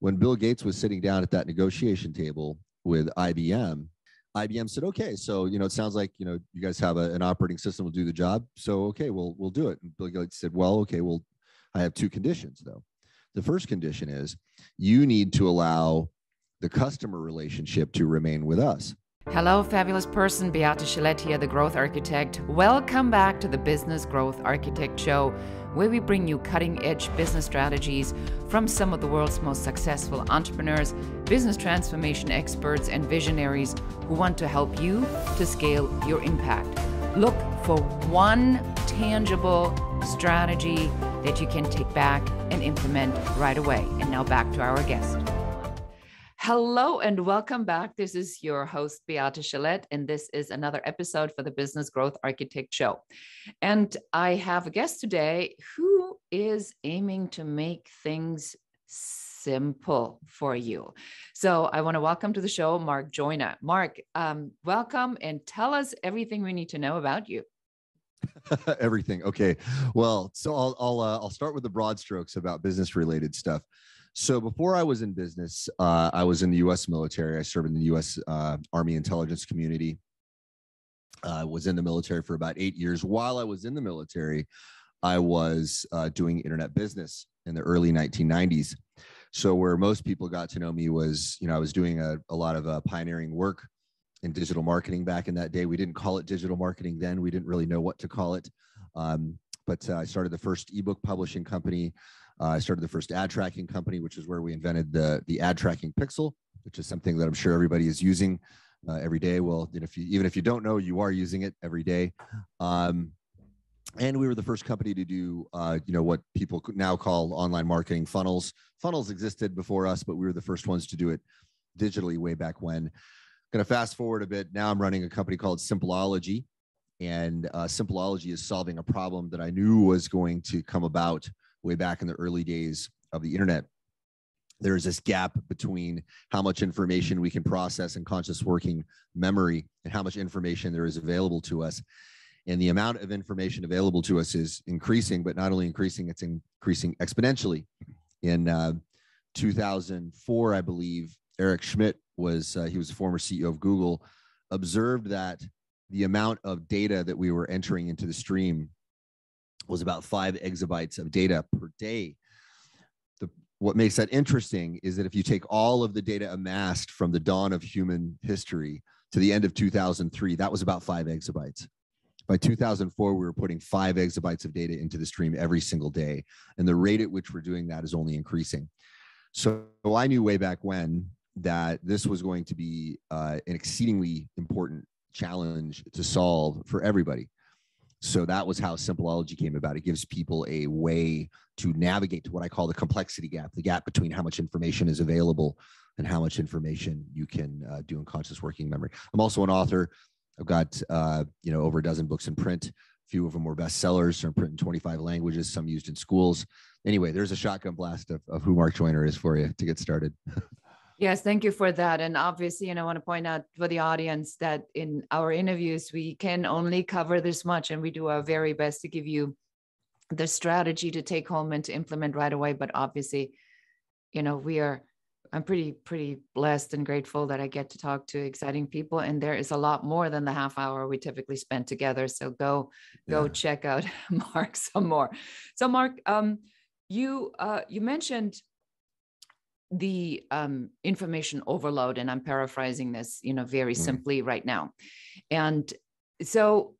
when Bill Gates was sitting down at that negotiation table with IBM, IBM said, okay, so, it sounds like, you guys have an operating system will do the job. So, okay, we'll do it. And Bill Gates said, well, okay, I have two conditions though. The first condition is you need to allow the customer relationship to remain with us. Hello, fabulous person. Beate Gillette here, the Growth Architect. Welcome back to the Business Growth Architect Show, where we bring you cutting-edge business strategies from some of the world's most successful entrepreneurs, business transformation experts, and visionaries who want to help you to scale your impact. Look for one tangible strategy that you can take back and implement right away. And now back to our guest. Hello and welcome back. This is your host, Beate Gillette, and this is another episode for the Business Growth Architect Show. And I have a guest today who is aiming to make things simple for you. So I want to welcome to the show, Mark Joyner. Mark, welcome and tell us everything we need to know about you. Everything. Okay. Well, so I'll start with the broad strokes about business related stuff. So before I was in business, I was in the U.S. military. I served in the U.S. Army intelligence community. I was in the military for about 8 years. While I was in the military, I was doing internet business in the early 1990s. So where most people got to know me was, I was doing a lot of pioneering work in digital marketing back in that day. We didn't call it digital marketing then. We didn't really know what to call it. But I started the first ebook publishing company. I started the first ad tracking company, which is where we invented the ad tracking pixel, which is something that I'm sure everybody is using every day. Well, even if you don't know, you are using it every day. And we were the first company to do, what people now call online marketing funnels. Funnels existed before us, but we were the first ones to do it digitally way back when. Going to fast forward a bit. Now I'm running a company called Simpleology, and Simpleology is solving a problem that I knew was going to come about way back in the early days of the internet. There is this gap between how much information we can process in conscious working memory and how much information there is available to us. And the amount of information available to us is increasing, but not only increasing, it's increasing exponentially. In 2004, I believe, Eric Schmidt he was a former CEO of Google, observed that the amount of data that we were entering into the stream was about 5 exabytes of data per day. What makes that interesting is that if you take all of the data amassed from the dawn of human history to the end of 2003, that was about 5 exabytes. By 2004, we were putting 5 exabytes of data into the stream every single day. And the rate at which we're doing that is only increasing. So I knew way back when that this was going to be an exceedingly important challenge to solve for everybody. So that was how Simpleology came about. It gives people a way to navigate to what I call the complexity gap, the gap between how much information is available and how much information you can do in conscious working memory. I'm also an author. I've got over a dozen books in print. A few of them were bestsellers. They're in print in 25 languages, some used in schools. Anyway, there's a shotgun blast of who Mark Joyner is for you to get started. Yes, thank you for that. And obviously, I want to point out for the audience that in our interviews, we can only cover this much, and we do our very best to give you the strategy to take home and to implement right away. But obviously, I'm pretty blessed and grateful that I get to talk to exciting people. And there is a lot more than the half hour we typically spend together. So go check out Mark some more. So Mark, you mentioned the information overload, and I'm paraphrasing this, very simply right now. And so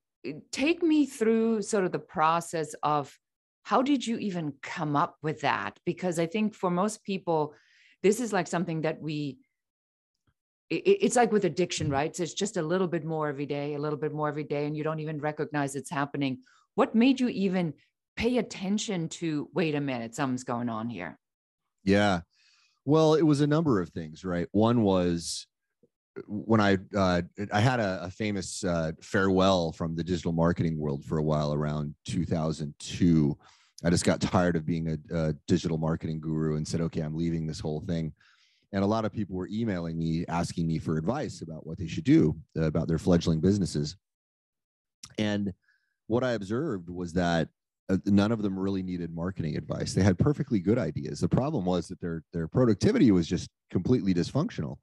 take me through sort of the process of how did you even come up with that? Because I think for most people, this is like something that it's like with addiction, right? So it's just a little bit more every day, and you don't even recognize it's happening. What made you even pay attention to, wait a minute, something's going on here? Yeah. Well, it was a number of things, right? One was when I had a famous farewell from the digital marketing world for a while around 2002. I just got tired of being a digital marketing guru and said, okay, I'm leaving this whole thing. And a lot of people were emailing me, asking me for advice about what they should do about their fledgling businesses. And what I observed was that none of them really needed marketing advice. They had perfectly good ideas. The problem was that their productivity was just completely dysfunctional.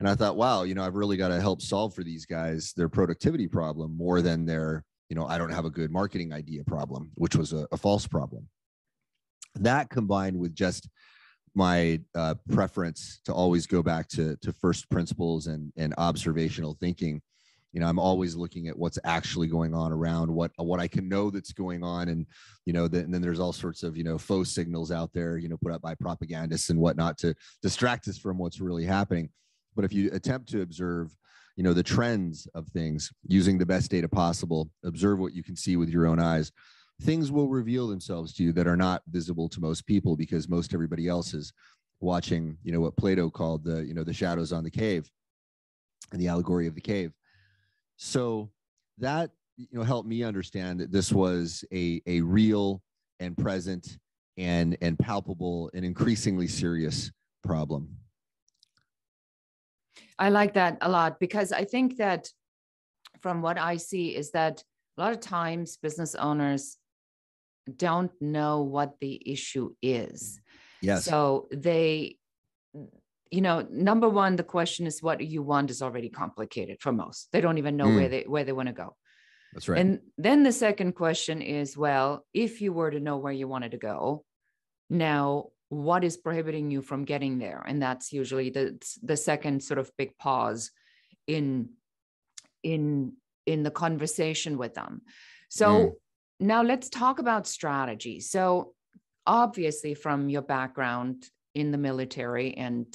And I thought, wow, I've really got to help solve for these guys their productivity problem more than their, I don't have a good marketing idea problem, which was a false problem. That combined with just my preference to always go back to first principles and observational thinking. I'm always looking at what's actually going on around, what I can know that's going on. And, and then there's all sorts of, faux signals out there, put up by propagandists and whatnot to distract us from what's really happening. But if you attempt to observe, the trends of things using the best data possible, observe what you can see with your own eyes, things will reveal themselves to you that are not visible to most people because most everybody else is watching, what Plato called the shadows on the cave and the allegory of the cave. So that, helped me understand that this was a real and present and palpable and increasingly serious problem. I like that a lot, because I think that from what I see is that a lot of times business owners don't know what the issue is. Yes. So they, number one, the question is what you want is already complicated for most. They don't even know where they want to go. That's right. And then the second question is, well, if you were to know where you wanted to go, now what is prohibiting you from getting there? And that's usually the second sort of big pause in the conversation with them. So now let's talk about strategy. So obviously from your background in the military and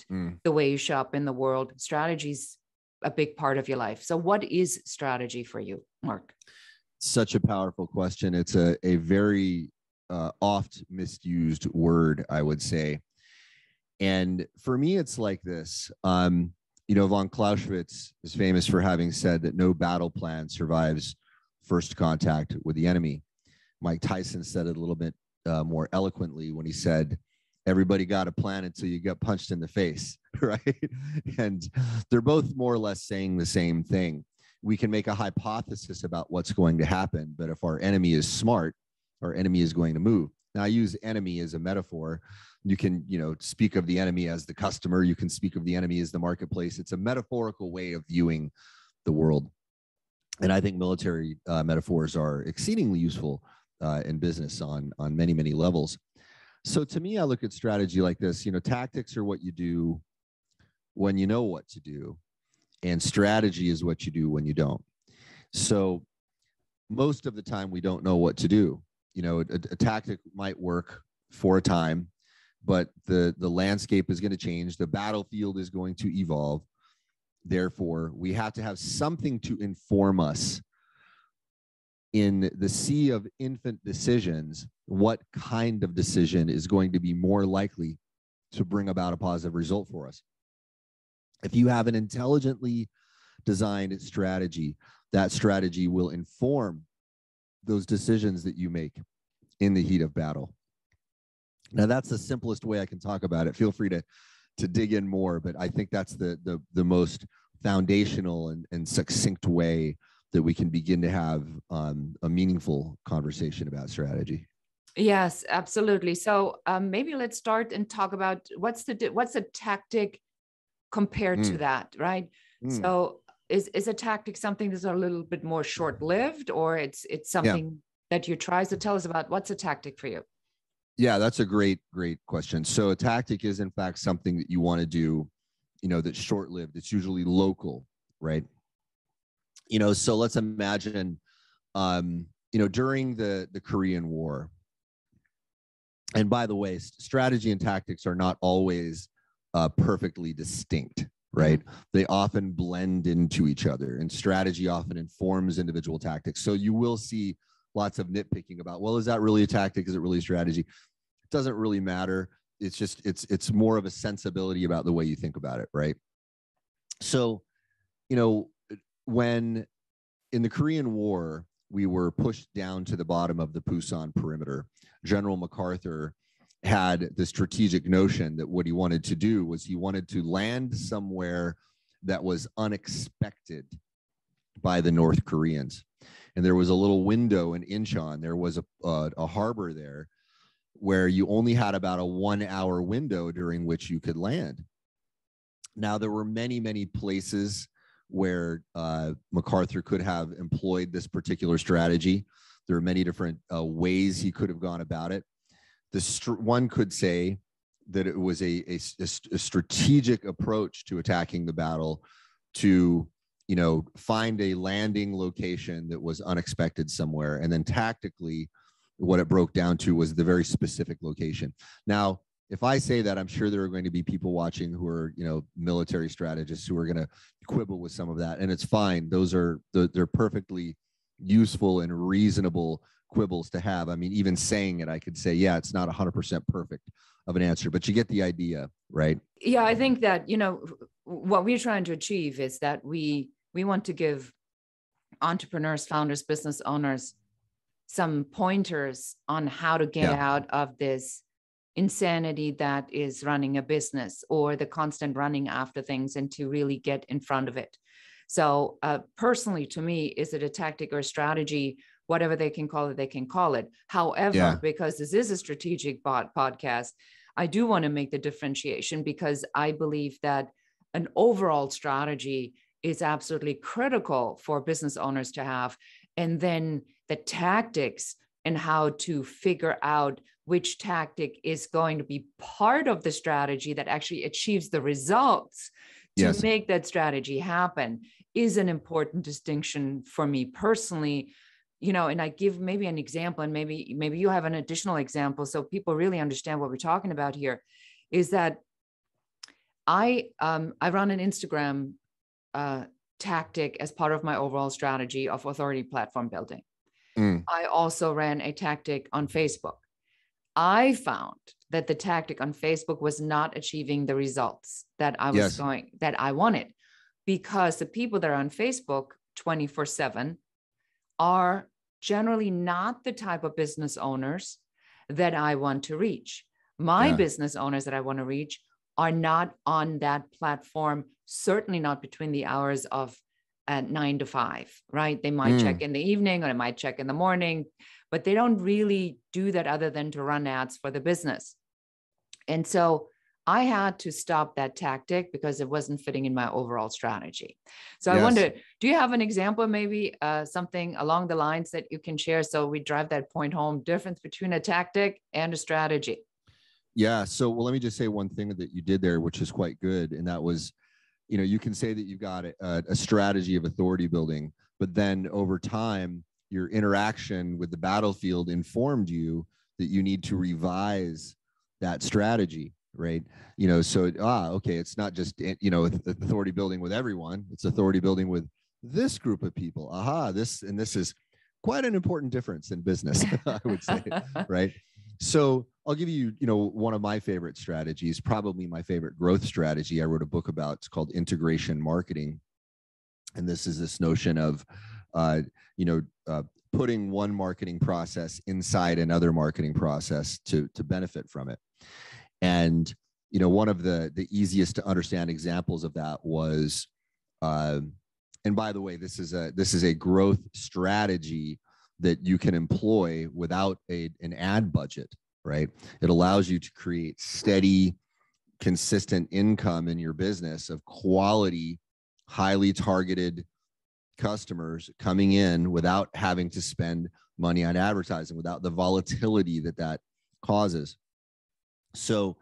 the way you show up in the world, strategy is a big part of your life. So what is strategy for you, Mark? Such a powerful question. It's a very oft misused word, I would say. And for me, it's like this. Von Clausewitz is famous for having said that no battle plan survives first contact with the enemy. Mike Tyson said it a little bit more eloquently when he said, everybody got a plan until you get punched in the face, right? And they're both more or less saying the same thing. We can make a hypothesis about what's going to happen, but if our enemy is smart, our enemy is going to move. Now, I use enemy as a metaphor. You can, speak of the enemy as the customer. You can speak of the enemy as the marketplace. It's a metaphorical way of viewing the world. And I think military metaphors are exceedingly useful in business on many, many levels. So to me, I look at strategy like this. Tactics are what you do when you know what to do, and strategy is what you do when you don't. So most of the time, we don't know what to do. A tactic might work for a time, but the landscape is going to change. The battlefield is going to evolve. Therefore, we have to have something to inform us in the sea of infant decisions, what kind of decision is going to be more likely to bring about a positive result for us. If you have an intelligently designed strategy, that strategy will inform those decisions that you make in the heat of battle. Now, that's the simplest way I can talk about it. Feel free to dig in more, but I think that's the most foundational and succinct way that we can begin to have a meaningful conversation about strategy. Yes, absolutely. So maybe let's start and talk about what's a tactic compared to that, right? So is a tactic something that's a little bit more short-lived, or it's something that you try? So tell us about what's a tactic for you. Yeah, that's a great question. So a tactic is in fact something that you want to do, that's short-lived. It's usually local, right? So let's imagine, during the Korean War, and by the way, strategy and tactics are not always perfectly distinct, right? They often blend into each other, and strategy often informs individual tactics. So you will see lots of nitpicking about, well, is that really a tactic? Is it really a strategy? It doesn't really matter. It's just, it's more of a sensibility about the way you think about it, right? So, when in the Korean War, we were pushed down to the bottom of the Pusan perimeter, General MacArthur had the strategic notion that what he wanted to do was he wanted to land somewhere that was unexpected by the North Koreans. And there was a little window in Incheon. There was a harbor there where you only had about a 1 hour window during which you could land. Now, there were many, many places where MacArthur could have employed this particular strategy. There are many different ways he could have gone about it. One could say that it was a strategic approach to attacking the battle, to find a landing location that was unexpected somewhere, and then tactically, what it broke down to was the very specific location. Now, if I say that, I'm sure there are going to be people watching who are, military strategists who are going to quibble with some of that, and it's fine. They're perfectly useful and reasonable quibbles to have. I mean, even saying it, I could say, yeah, it's not 100% perfect of an answer, but you get the idea, right? Yeah, I think that, what we're trying to achieve is that we want to give entrepreneurs, founders, business owners some pointers on how to get out of this insanity that is running a business, or the constant running after things, and to really get in front of it. So personally, to me, is it a tactic or a strategy? Whatever they can call it, they can call it. However, because this is a strategic podcast, I do want to make the differentiation, because I believe that an overall strategy is absolutely critical for business owners to have. And then the tactics and how to figure out which tactic is going to be part of the strategy that actually achieves the results to make that strategy happen is an important distinction for me personally. And I give maybe an example, and maybe you have an additional example, so people really understand what we're talking about here, is that I run an Instagram tactic as part of my overall strategy of authority platform building. I also ran a tactic on Facebook. I found that the tactic on Facebook was not achieving the results that I was that I wanted, because the people that are on Facebook 24/7 are generally not the type of business owners that I want to reach. My business owners that I want to reach are not on that platform, certainly not between the hours of 9 to 5, right? They might check in the evening, or they might check in the morning, but they don't really do that other than to run ads for the business. And so I had to stop that tactic because it wasn't fitting in my overall strategy. So I wonder, do you have an example, maybe something along the lines that you can share, so we drive that point home, difference between a tactic and a strategy? Yeah. So, well, let me just say one thing that you did there, which is quite good. And that was, you can say that you've got a strategy of authority building, but then over time, your interaction with the battlefield informed you that you need to revise that strategy, right? So, okay, it's not just, authority building with everyone, it's authority building with this group of people. This is quite an important difference in business, I would say, right? So I'll give you, one of my favorite strategies, probably my favorite growth strategy. I wrote a book about, it's called Integration Marketing. And this is this notion of, putting one marketing process inside another marketing process to benefit from it. And, one of the easiest to understand examples of that was, and by the way, this is a growth strategy that you can employ without an ad budget, right? It allows you to create steady, consistent income in your business of quality, highly targeted customers coming in without having to spend money on advertising, without the volatility that causes. So,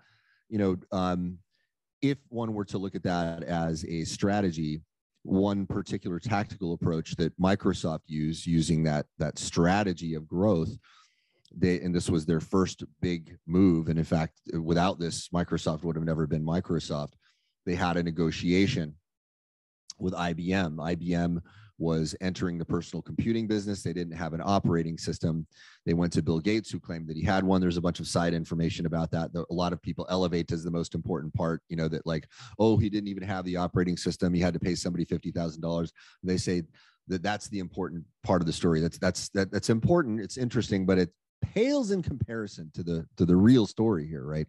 if one were to look at that as a strategy, one particular tactical approach that Microsoft used, using that strategy of growth, and this was their first big move. And in fact, without this, Microsoft would have never been Microsoft. They had a negotiation with IBM. IBM was entering the personal computing business. They didn't have an operating system. They went to Bill Gates, who claimed that he had one. There's a bunch of side information about that a lot of people elevate as the most important part, that like, oh, he didn't even have the operating system. He had to pay somebody $50,000. They say that's the important part of the story. That's important. It's interesting, but it pales in comparison to the real story here, right?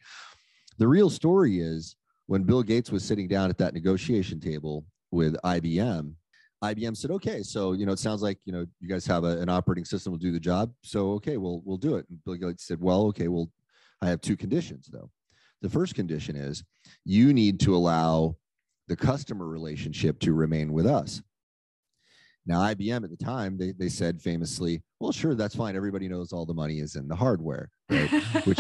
The real story is when Bill Gates was sitting down at that negotiation table with IBM, IBM said, okay, so, it sounds like, you guys have an operating system will do the job. So, okay, we'll do it. And Bill Gates said, well, okay, I have two conditions though. The first condition is you need to allow the customer relationship to remain with us. Now, IBM at the time, they said famously, well, sure, that's fine. Everybody knows all the money is in the hardware, right? Which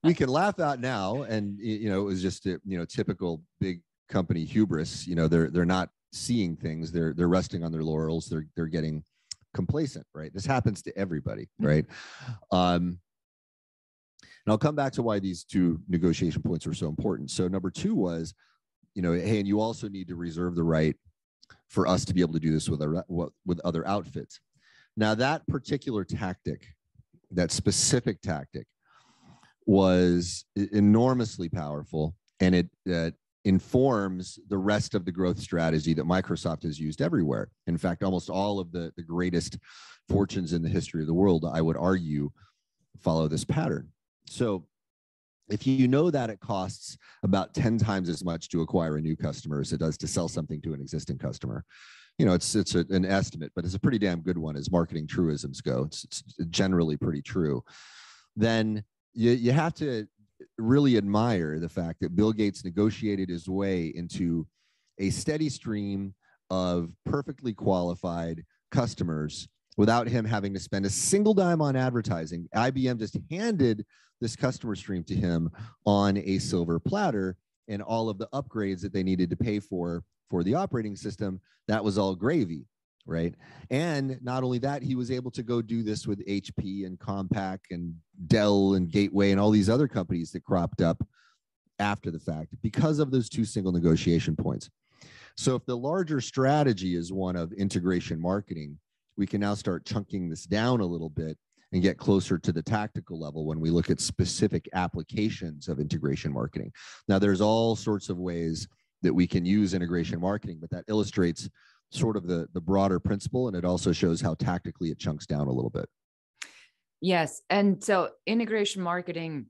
we can laugh at now. And, it was just, typical big company hubris. They're not seeing things. They're resting on their laurels. They're getting complacent, right? This happens to everybody, right? And I'll come back to why these two negotiation points were so important. So number two was, hey, and you also need to reserve the right for us to be able to do this with other outfits. Now, that particular tactic, that specific tactic, was enormously powerful, and it informs the rest of the growth strategy that Microsoft has used everywhere. In fact, almost all of the greatest fortunes in the history of the world, I would argue, follow this pattern. So if you know that it costs about 10 times as much to acquire a new customer as it does to sell something to an existing customer, it's an estimate, but it's a pretty damn good one as marketing truisms go. It's generally pretty true. Then you have to really admire the fact that Bill Gates negotiated his way into a steady stream of perfectly qualified customers without him having to spend a single dime on advertising. IBM just handed this customer stream to him on a silver platter, and all of the upgrades that they needed to pay for the operating system, that was all gravy, right? And not only that, he was able to go do this with HP and Compaq and Dell and Gateway and all these other companies that cropped up after the fact because of those two single negotiation points. So if the larger strategy is one of integration marketing, we can now start chunking this down a little bit and get closer to the tactical level when we look at specific applications of integration marketing. Now, there's all sorts of ways that we can use integration marketing, but that illustrates sort of the broader principle, and it also shows how tactically it chunks down a little bit. Yes. And so integration marketing,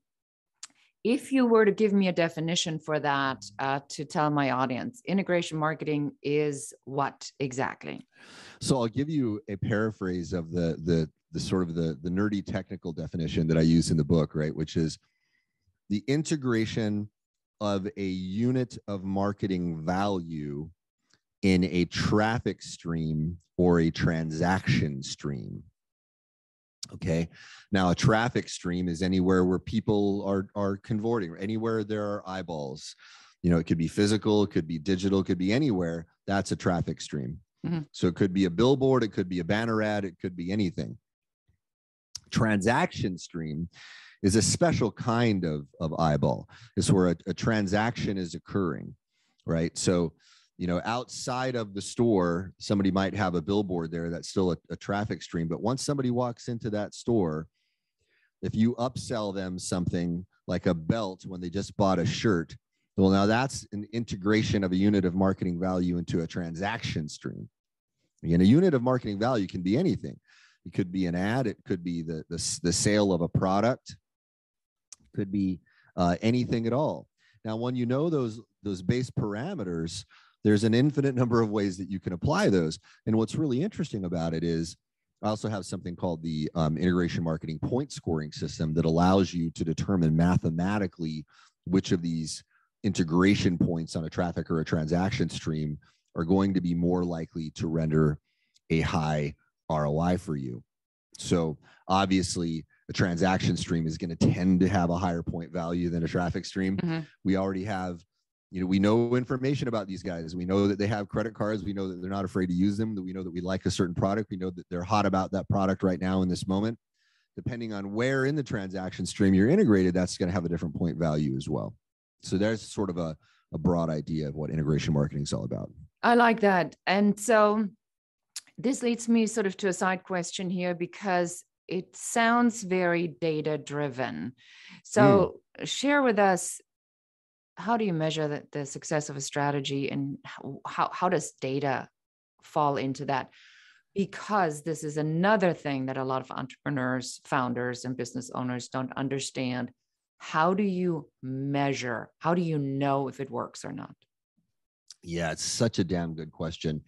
if you were to give me a definition for that to tell my audience, integration marketing is what exactly? So I'll give you a paraphrase of the sort of the nerdy technical definition that I use in the book, right? Which is the integration of a unit of marketing value in a traffic stream or a transaction stream. Okay. Now, a traffic stream is anywhere where people are converting, anywhere there are eyeballs. It could be physical, it could be digital, it could be anywhere. That's a traffic stream. Mm-hmm. So it could be a billboard, it could be a banner ad, it could be anything. Transaction stream is a special kind of eyeball. It's where a transaction is occurring, right? So, outside of the store, somebody might have a billboard there that's still a traffic stream. But once somebody walks into that store, if you upsell them something like a belt when they just bought a shirt, well, now that's an integration of a unit of marketing value into a transaction stream. Again, a unit of marketing value can be anything. It could be an ad. It could be the sale of a product. It could be anything at all. Now, when you know those base parameters, there's an infinite number of ways that you can apply those. And what's really interesting about it is I also have something called the integration marketing point scoring system that allows you to determine mathematically which of these integration points on a traffic or a transaction stream are going to be more likely to render a high ROI for you. So obviously a transaction stream is going to tend to have a higher point value than a traffic stream. Mm-hmm. We already have, we know information about these guys. We know that they have credit cards. We know that they're not afraid to use them. That we know that we like a certain product. We know that they're hot about that product right now in this moment. Depending on where in the transaction stream you're integrated, that's going to have a different point value as well. So there's sort of a broad idea of what integration marketing is all about. I like that. And so this leads me sort of to a side question here, because it sounds very data driven. So share with us, how do you measure the success of a strategy, and how does data fall into that? Because this is another thing that a lot of entrepreneurs, founders, and business owners don't understand. How do you measure? How do you know if it works or not? Yeah, it's such a damn good question.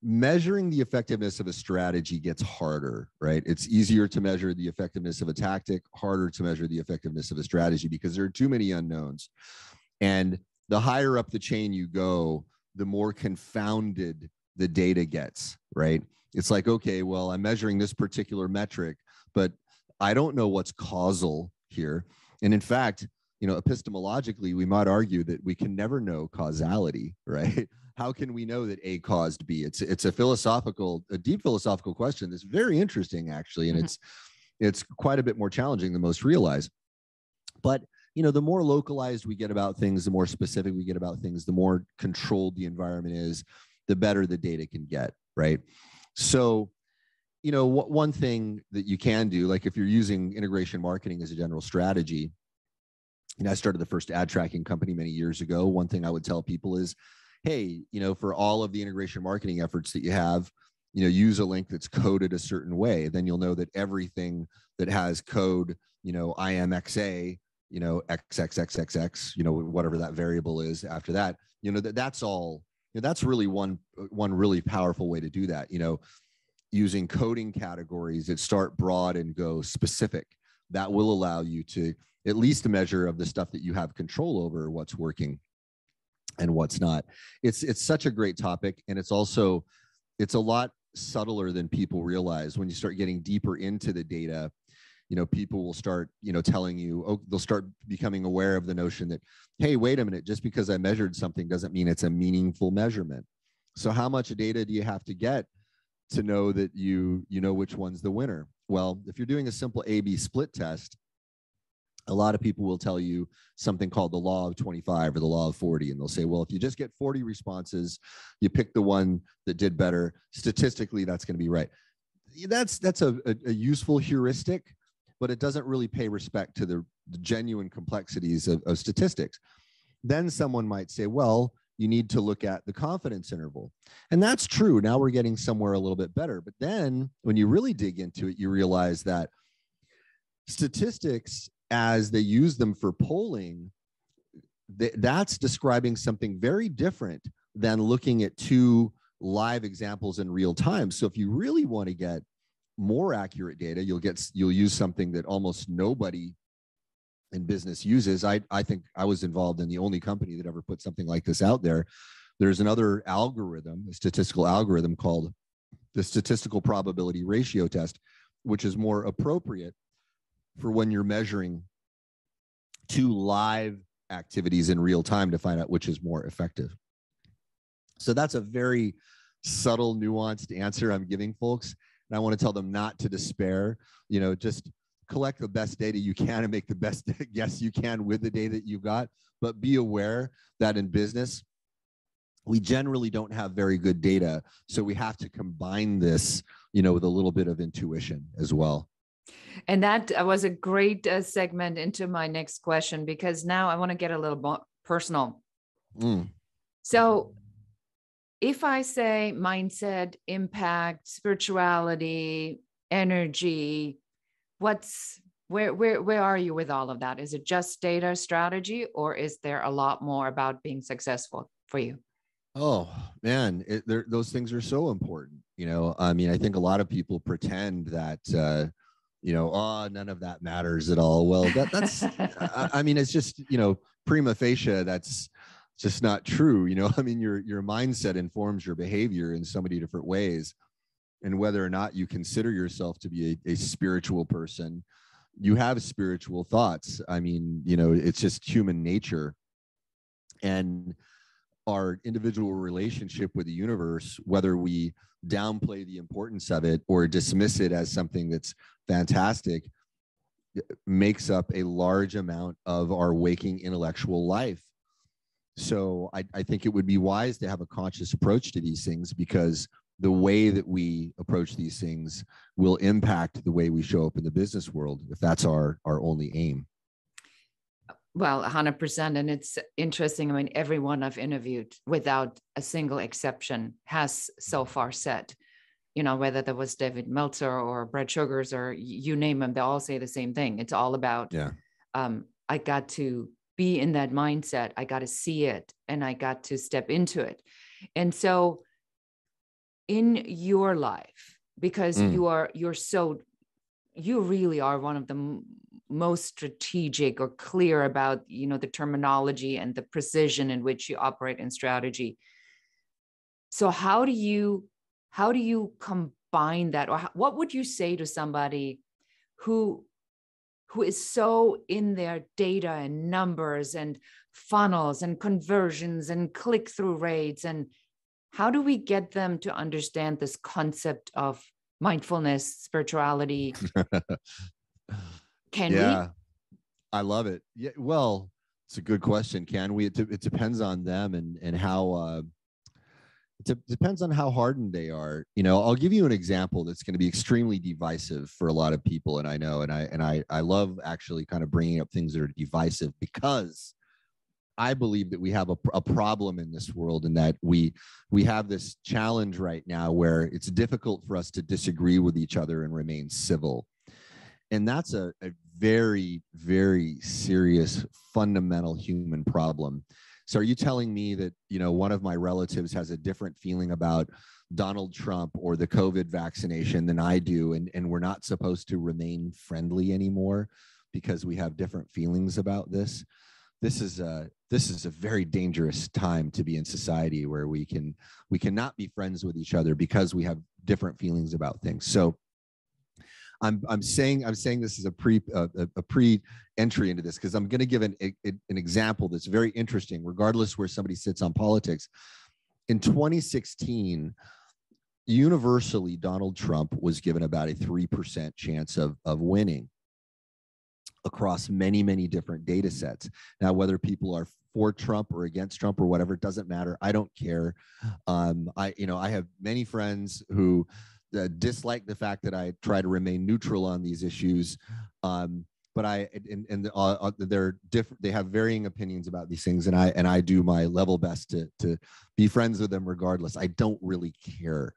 Measuring the effectiveness of a strategy gets harder, right? It's easier to measure the effectiveness of a tactic, harder to measure the effectiveness of a strategy because there are too many unknowns. And the higher up the chain you go, the more confounded the data gets, right? It's like, okay, well, I'm measuring this particular metric, but I don't know what's causal here. And in fact, epistemologically, we might argue that we can never know causality, right? How can we know that A caused B? It's a deep philosophical question that's very interesting, actually, and it's quite a bit more challenging than most realize. But the more localized we get about things, the more specific we get about things, the more controlled the environment is, the better the data can get, right? So, one thing that you can do, like if you're using integration marketing as a general strategy, I started the first ad tracking company many years ago. One thing I would tell people is, hey, for all of the integration marketing efforts that you have, use a link that's coded a certain way. Then you'll know that everything that has code, IMXA, XXXXX, whatever that variable is after that, that's all, that's really one really powerful way to do that, using coding categories that start broad and go specific. That will allow you to at least a measure of the stuff that you have control over, what's working and what's not. It's such a great topic. And it's a lot subtler than people realize. When you start getting deeper into the data, people will start, telling you, they'll start becoming aware of the notion that, hey, wait a minute, just because I measured something doesn't mean it's a meaningful measurement. So how much data do you have to get to know that you know which one's the winner? Well, if you're doing a simple A/B split test, a lot of people will tell you something called the law of 25 or the law of 40. And they'll say, well, if you just get 40 responses, you pick the one that did better. Statistically, that's going to be right. That's a useful heuristic, but it doesn't really pay respect to the genuine complexities of statistics. Then someone might say, well, you need to look at the confidence interval. And that's true. Now we're getting somewhere a little bit better. But then when you really dig into it, you realize that statistics, as they use them for polling, that's describing something very different than looking at two live examples in real time. So if you really want to get more accurate data, you'll use something that almost nobody in business uses. I think I was involved in the only company that ever put something like this out there. There's another algorithm, a statistical algorithm called the statistical probability ratio test, which is more appropriate for when you're measuring two live activities in real time to find out which is more effective. So that's a very subtle, nuanced answer I'm giving folks. And I want to tell them not to despair, just collect the best data you can and make the best guess you can with the data that you've got. But be aware that in business, we generally don't have very good data. So we have to combine this, with a little bit of intuition as well. And that was a great segment into my next question, because now I want to get a little more personal. So if I say mindset, impact, spirituality, energy, where are you with all of that? Is it just data strategy, or is there a lot more about being successful for you? Oh man, those things are so important. I think a lot of people pretend that, none of that matters at all. Well, that's, it's just, prima facie, that's just not true. Your mindset informs your behavior in so many different ways. And whether or not you consider yourself to be a spiritual person, you have spiritual thoughts. It's just human nature. And our individual relationship with the universe, whether we downplay the importance of it or dismiss it as something that's fantastic, makes up a large amount of our waking intellectual life. So I think it would be wise to have a conscious approach to these things, because the way that we approach these things will impact the way we show up in the business world, if that's our only aim. Well, 100%. And it's interesting. Everyone I've interviewed, without a single exception, has so far said, whether that was David Meltzer or Brad Sugars or you name them, they all say the same thing. It's all about, I got to be in that mindset. I got to see it and I got to step into it. And so in your life, because Mm. you really are one of the most strategic or clear about, the terminology and the precision in which you operate in strategy. So how do you combine that, or what would you say to somebody who is so in their data and numbers and funnels and conversions and click-through rates, and how do we get them to understand this concept of mindfulness, spirituality? Can we? Yeah, I love it. Yeah, well, it's a good question. Can we? It depends on them and how. Depends on how hardened they are. I'll give you an example that's going to be extremely divisive for a lot of people, and I know, I love actually kind of bringing up things that are divisive, because I believe that we have a problem in this world, and that we have this challenge right now where it's difficult for us to disagree with each other and remain civil. And that's a very, very serious, fundamental human problem. So are you telling me that, one of my relatives has a different feeling about Donald Trump or the COVID vaccination than I do, and we're not supposed to remain friendly anymore because we have different feelings about this? This is a very dangerous time to be in society, where we cannot be friends with each other because we have different feelings about things. So I'm saying this is a pre entry into this, because I'm going to give an example that's very interesting, regardless where somebody sits on politics. In 2016, universally, Donald Trump was given about a 3% chance of winning across many, many different data sets. Now, whether people are for Trump or against Trump or whatever, it doesn't matter. I don't care. I have many friends who dislike the fact that I try to remain neutral on these issues. But they're different. They have varying opinions about these things, and I do my level best to be friends with them regardless. I don't really care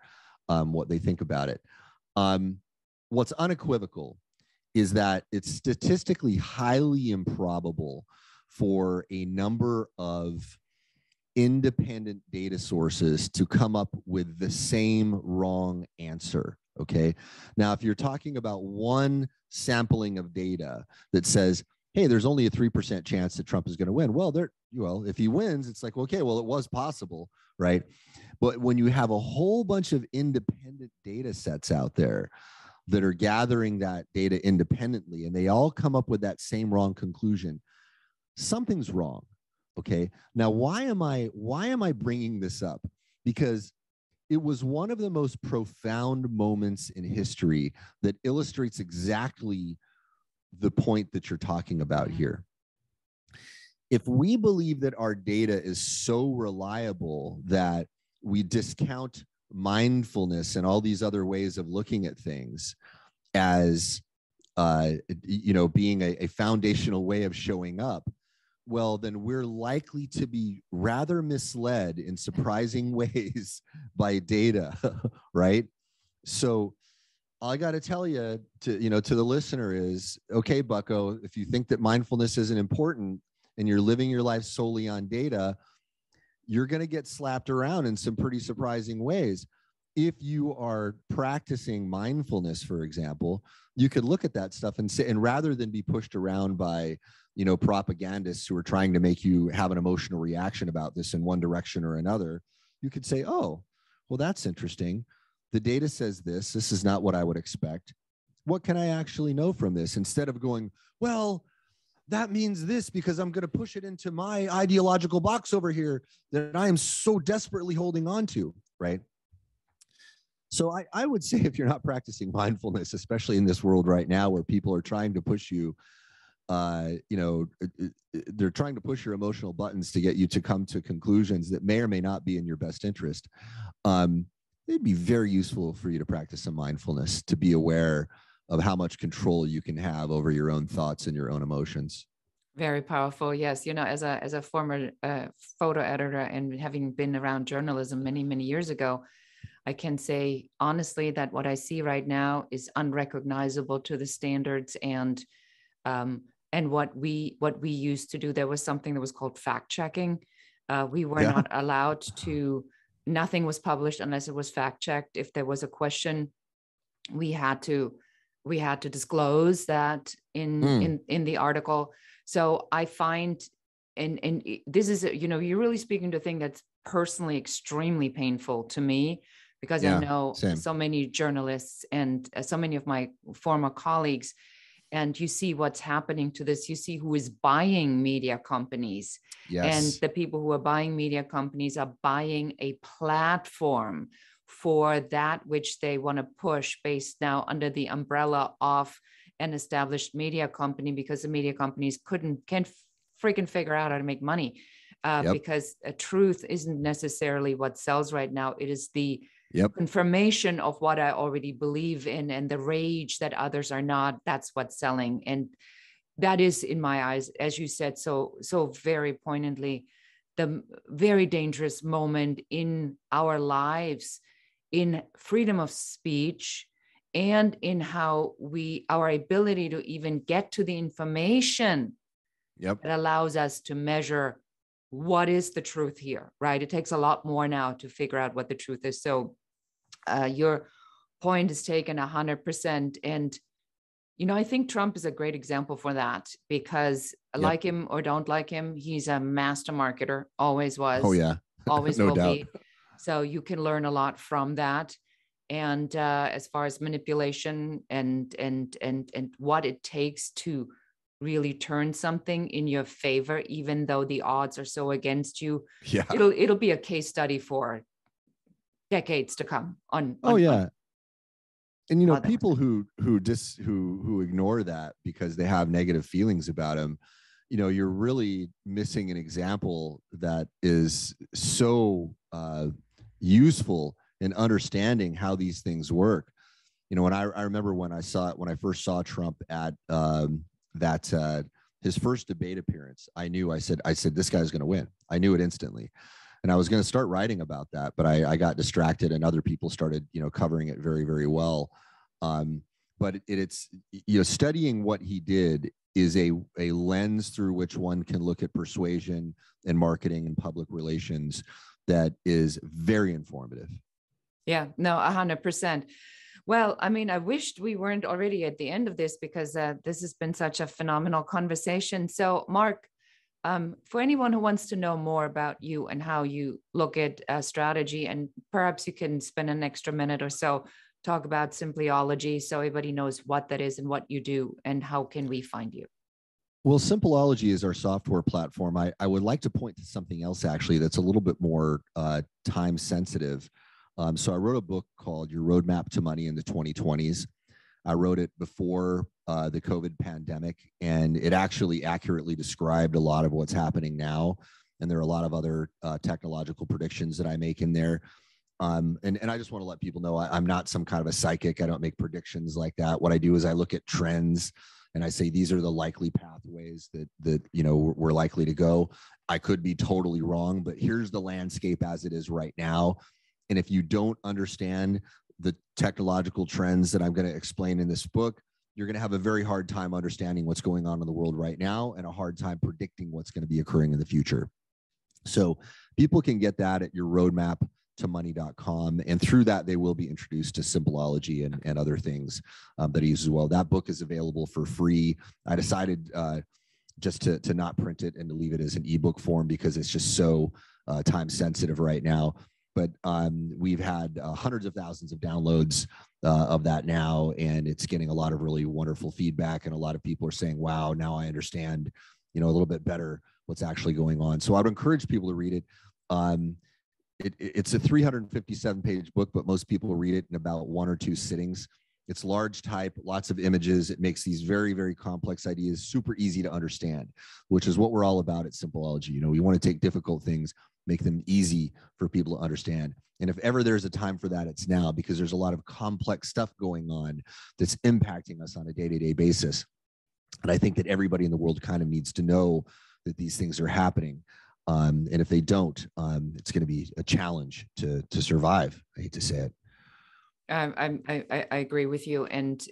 what they think about it. What's unequivocal is that it's statistically highly improbable for a number of independent data sources to come up with the same wrong answer. Okay. Now, if you're talking about one sampling of data that says, hey, there's only a 3% chance that Trump is going to win. Well, if he wins, it's like, okay, well, it was possible, right? But when you have a whole bunch of independent data sets out there that are gathering that data independently, and they all come up with that same wrong conclusion, something's wrong. Okay. Now, why am I bringing this up? Because it was one of the most profound moments in history that illustrates exactly the point that you're talking about here. If we believe that our data is so reliable that we discount mindfulness and all these other ways of looking at things as, being a foundational way of showing up, well, then we're likely to be rather misled in surprising ways by data, right? So all I got to tell you to the listener is, okay, bucko, if you think that mindfulness isn't important and you're living your life solely on data, you're going to get slapped around in some pretty surprising ways. If you are practicing mindfulness, for example, you could look at that stuff and say, and rather than be pushed around by, propagandists who are trying to make you have an emotional reaction about this in one direction or another, you could say, oh, well, that's interesting. The data says this. This is not what I would expect. What can I actually know from this? Instead of going, well, that means this because I'm going to push it into my ideological box over here that I am so desperately holding on to, right? So I would say, if you're not practicing mindfulness, especially in this world right now where people are trying to push you, they're trying to push your emotional buttons to get you to come to conclusions that may or may not be in your best interest. It'd be very useful for you to practice some mindfulness, to be aware of how much control you can have over your own thoughts and your own emotions. Very powerful. Yes. As a former photo editor and having been around journalism many, many years ago, I can say honestly that what I see right now is unrecognizable to the standards and what we used to do. There was something that was called fact checking. We were not allowed to nothing was published unless it was fact checked. If there was a question, we had to disclose that in the article. So I find, and this is, you're really speaking to a thing that's personally extremely painful to me, because I know so many journalists and so many of my former colleagues, and you see what's happening to this. You see who is buying media companies. And the people who are buying media companies are buying a platform for that which they want to push, based now under the umbrella of an established media company, because the media companies can't freaking figure out how to make money, because truth isn't necessarily what sells right now. It is the confirmation of what I already believe in, and the rage that others are not. That's what's selling. And that is, in my eyes, as you said so very poignantly, the very dangerous moment in our lives, in freedom of speech, and in how our ability to even get to the information that allows us to measure what is the truth here, right? It takes a lot more now to figure out what the truth is. So your point is taken 100%. And, I think Trump is a great example for that, because like him or don't like him, he's a master marketer, always was. Oh yeah. Always no will doubt. be. So you can learn a lot from that. And as far as manipulation and what it takes to really turn something in your favor, even though the odds are so against you, it'll be a case study for decades to come on and people who ignore that because they have negative feelings about him, you're really missing an example that is so useful in understanding how these things work. When I remember when I first saw Trump at his first debate appearance, I said this guy's going to win. I knew it instantly. And I was going to start writing about that, but I got distracted, and other people started, covering it very, very well. But it's studying what he did is a lens through which one can look at persuasion and marketing and public relations that is very informative. Yeah, no, 100%. Well, I mean, I wished we weren't already at the end of this, because this has been such a phenomenal conversation. So, Mark, for anyone who wants to know more about you and how you look at strategy, and perhaps you can spend an extra minute or so talk about Simpleology, so everybody knows what that is and what you do, and how can we find you? Well, Simpleology is our software platform. I would like to point to something else, actually, that's a little bit more time sensitive. So I wrote a book called Your Roadmap to Money in the 2020s. I wrote it before the COVID pandemic, and it actually accurately described a lot of what's happening now. And there are a lot of other technological predictions that I make in there. And I just want to let people know I'm not some kind of a psychic. I don't make predictions like that. What I do is I look at trends and I say, these are the likely pathways that we're likely to go. I could be totally wrong, but here's the landscape as it is right now. And if you don't understand the technological trends that I'm going to explain in this book, you're going to have a very hard time understanding what's going on in the world right now, and a hard time predicting what's going to be occurring in the future. So people can get that at yourroadmaptomoney.com. And through that, they will be introduced to Simpleology and other things that I use as well. That book is available for free. I decided just to not print it and to leave it as an ebook form, because it's just so time sensitive right now. But we've had hundreds of thousands of downloads of that now, and it's getting a lot of really wonderful feedback. And a lot of people are saying, wow, now I understand, a little bit better what's actually going on. So I would encourage people to read it. It's a 357-page book, but most people read it in about 1 or 2 sittings. It's large type, lots of images. It makes these very, very complex ideas super easy to understand, which is what we're all about at Simpleology. We want to take difficult things, make them easy for people to understand. And if ever there's a time for that, it's now, because there's a lot of complex stuff going on that's impacting us on a day-to-day basis. And I think that everybody in the world kind of needs to know that these things are happening. And if they don't, it's going to be a challenge to survive. I hate to say it. I agree with you. And,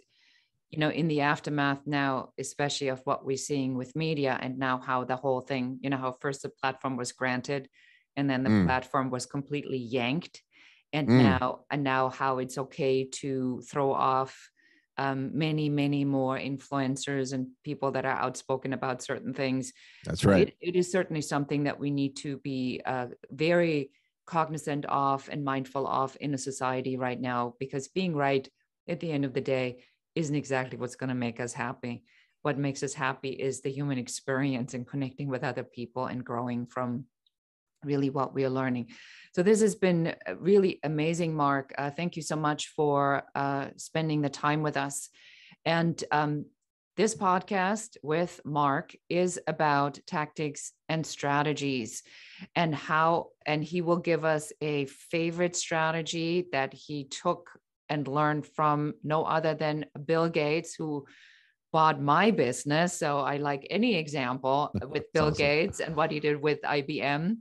in the aftermath now, especially of what we're seeing with media, and now how the whole thing, how first the platform was granted, and then the platform was completely yanked. And now how it's okay to throw off many more influencers and people that are outspoken about certain things. That's right. It is certainly something that we need to be very cognizant of and mindful of in a society right now, because being right at the end of the day isn't exactly what's going to make us happy. What makes us happy is the human experience and connecting with other people and growing from really what we are learning. So this has been really amazing, Mark. Thank you so much for spending the time with us. And this podcast with Mark is about tactics and strategies and he will give us a favorite strategy that he took and learned from no other than Bill Gates, who bought my business. So I like any example with Bill Gates and what he did with IBM.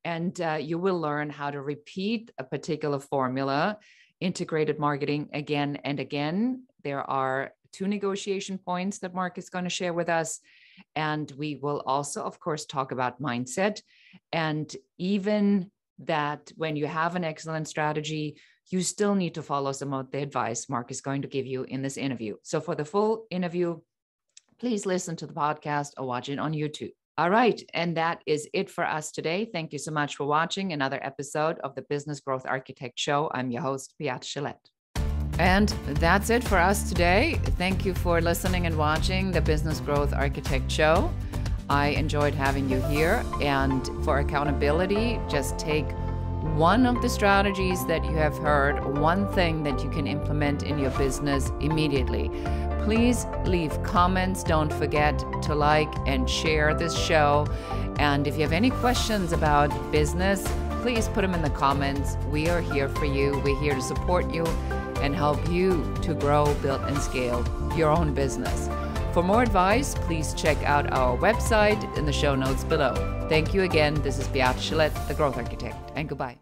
And you will learn how to repeat a particular formula, integrated marketing again and again. There are 2 negotiation points that Mark is going to share with us. And we will also, of course, talk about mindset. And even that when you have an excellent strategy, you still need to follow some of the advice Mark is going to give you in this interview. So for the full interview, please listen to the podcast or watch it on YouTube. All right. And that is it for us today. Thank you so much for watching another episode of the Business Growth Architect Show. I'm your host, Beate Gillette. And that's it for us today. Thank you for listening and watching the Business Growth Architect Show. I enjoyed having you here. And for accountability, just take one of the strategies that you have heard, one thing that you can implement in your business immediately. Please leave comments. Don't forget to like and share this show. And if you have any questions about business, please put them in the comments. We are here for you. We're here to support you and help you to grow, build, and scale your own business. For more advice, please check out our website in the show notes below. Thank you again. This is Beate Gillette, the Growth Architect, and goodbye.